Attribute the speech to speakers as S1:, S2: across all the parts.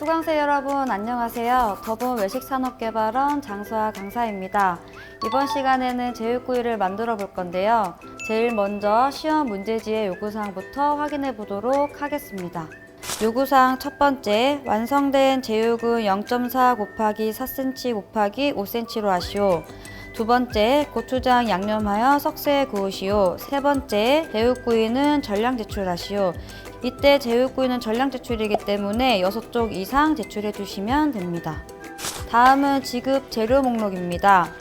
S1: 수강생 여러분 안녕하세요. 더본 외식산업개발원 장수아 강사입니다. 이번 시간에는 제육구이를 만들어 볼 건데요. 제일 먼저 시험 문제지의 요구사항부터 확인해 보도록 하겠습니다. 요구사항 첫 번째, 완성된 제육은 0.4 곱하기 4cm 곱하기 5cm로 하시오. 두 번째, 고추장 양념하여 석쇠에 구우시오. 세 번째, 제육구이는 전량 제출하시오. 이때 제육구이는 전량 제출이기 때문에 6쪽 이상 제출해 주시면 됩니다. 다음은 지급 재료 목록입니다.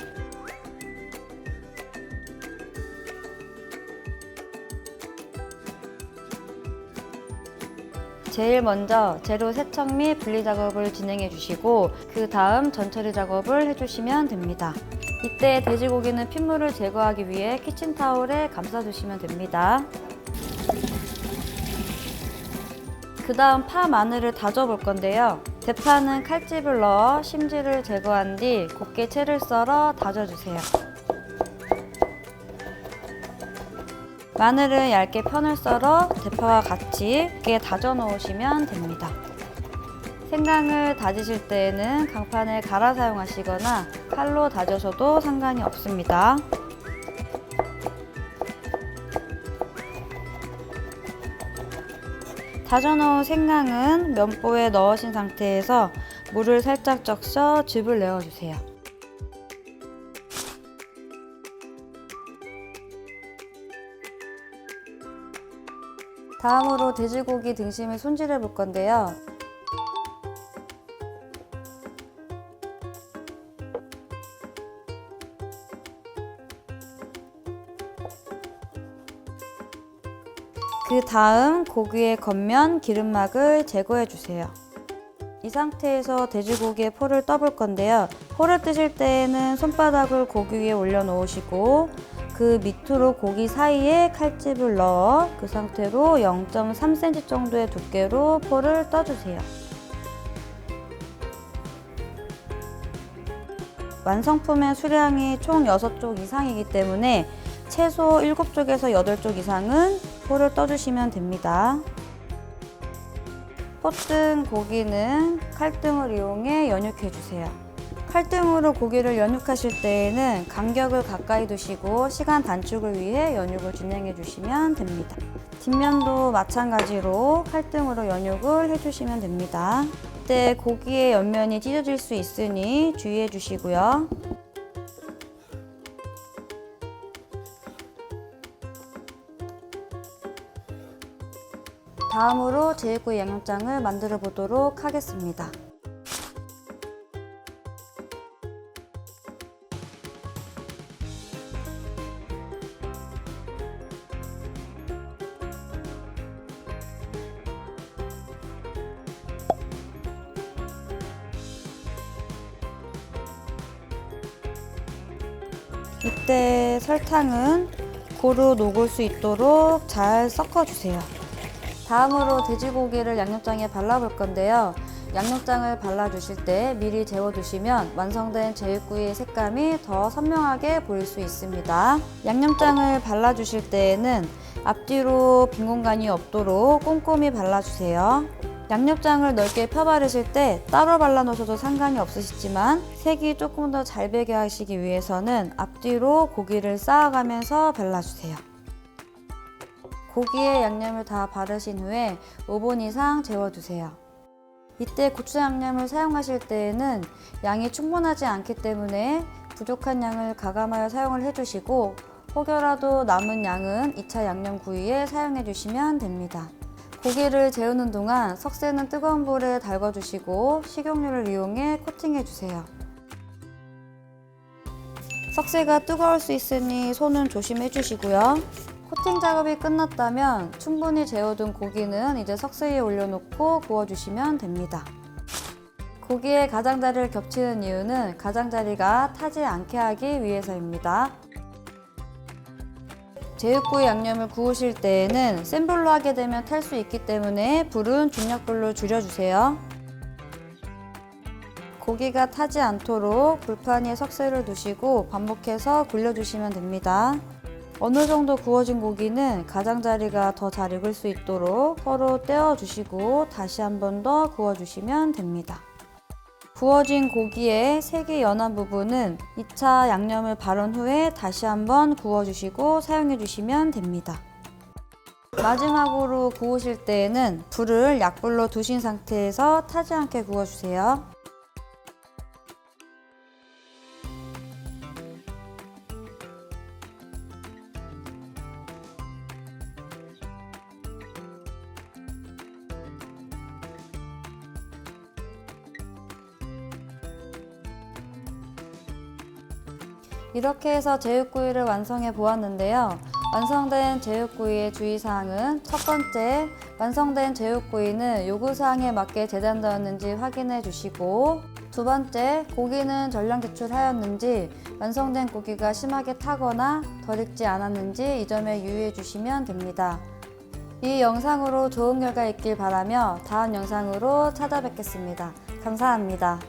S1: 제일 먼저 재료 세척 및 분리 작업을 진행해 주시고 그 다음 전처리 작업을 해주시면 됩니다. 이때 돼지고기는 핏물을 제거하기 위해 키친타올에 감싸주시면 됩니다. 그 다음 파, 마늘을 다져 볼 건데요. 대파는 칼집을 넣어 심지를 제거한 뒤 곱게 채를 썰어 다져주세요. 마늘은 얇게 편을 썰어 대파와 같이 곱게 다져 놓으시면 됩니다. 생강을 다지실 때에는 강판을 갈아 사용하시거나 칼로 다져서도 상관이 없습니다. 다져놓은 생강은 면보에 넣으신 상태에서 물을 살짝 적셔 즙을 내어주세요. 다음으로 돼지고기 등심을 손질해 볼 건데요. 그 다음 고기의 겉면 기름막을 제거해 주세요. 이 상태에서 돼지고기의 포를 떠볼 건데요. 포를 뜨실 때에는 손바닥을 고기 위에 올려 놓으시고 그 밑으로 고기 사이에 칼집을 넣어 그 상태로 0.3cm 정도의 두께로 포를 떠주세요. 완성품의 수량이 총 6쪽 이상이기 때문에 최소 7쪽에서 8쪽 이상은 포를 떠주시면 됩니다. 포뜬 고기는 칼등을 이용해 연육해주세요. 칼등으로 고기를 연육하실 때에는 간격을 가까이 두시고 시간 단축을 위해 연육을 진행해 주시면 됩니다. 뒷면도 마찬가지로 칼등으로 연육을 해주시면 됩니다. 이때 고기의 옆면이 찢어질 수 있으니 주의해 주시고요. 다음으로 제육구이 양념장을 만들어 보도록 하겠습니다. 이때 설탕은 고루 녹을 수 있도록 잘 섞어주세요. 다음으로 돼지고기를 양념장에 발라볼 건데요. 양념장을 발라주실 때 미리 재워두시면 완성된 제육구이의 색감이 더 선명하게 보일 수 있습니다. 양념장을 발라주실 때에는 앞뒤로 빈 공간이 없도록 꼼꼼히 발라주세요. 양념장을 넓게 펴바르실 때 따로 발라놓으셔도 상관이 없으시지만 색이 조금 더 잘 배게 하시기 위해서는 앞뒤로 고기를 쌓아가면서 발라주세요. 고기에 양념을 다 바르신 후에 5분 이상 재워두세요. 이때 고추장 양념을 사용하실 때에는 양이 충분하지 않기 때문에 부족한 양을 가감하여 사용을 해주시고 혹여라도 남은 양은 2차 양념 구이에 사용해 주시면 됩니다. 고기를 재우는 동안 석쇠는 뜨거운 불에 달궈주시고 식용유를 이용해 코팅해 주세요. 석쇠가 뜨거울 수 있으니 손은 조심해 주시고요. 코팅 작업이 끝났다면 충분히 재워둔 고기는 이제 석쇠 위에 올려놓고 구워주시면 됩니다. 고기에 가장자리를 겹치는 이유는 가장자리가 타지 않게 하기 위해서입니다. 제육구이 양념을 구우실 때에는 센 불로 하게 되면 탈 수 있기 때문에 불은 중약불로 줄여주세요. 고기가 타지 않도록 불판 위에 석쇠를 두시고 반복해서 굴려주시면 됩니다. 어느 정도 구워진 고기는 가장자리가 더 잘 익을 수 있도록 서로 떼어주시고 다시 한 번 더 구워주시면 됩니다. 구워진 고기의 색이 연한 부분은 2차 양념을 바른 후에 다시 한번 구워주시고 사용해주시면 됩니다. 마지막으로 구우실 때에는 불을 약불로 두신 상태에서 타지 않게 구워주세요. 이렇게 해서 제육구이를 완성해 보았는데요. 완성된 제육구이의 주의사항은 첫 번째, 완성된 제육구이는 요구사항에 맞게 재단되었는지 확인해 주시고, 두 번째, 고기는 전량 제출하였는지 완성된 고기가 심하게 타거나 덜 익지 않았는지 이 점에 유의해 주시면 됩니다. 이 영상으로 좋은 결과 있길 바라며 다음 영상으로 찾아뵙겠습니다. 감사합니다.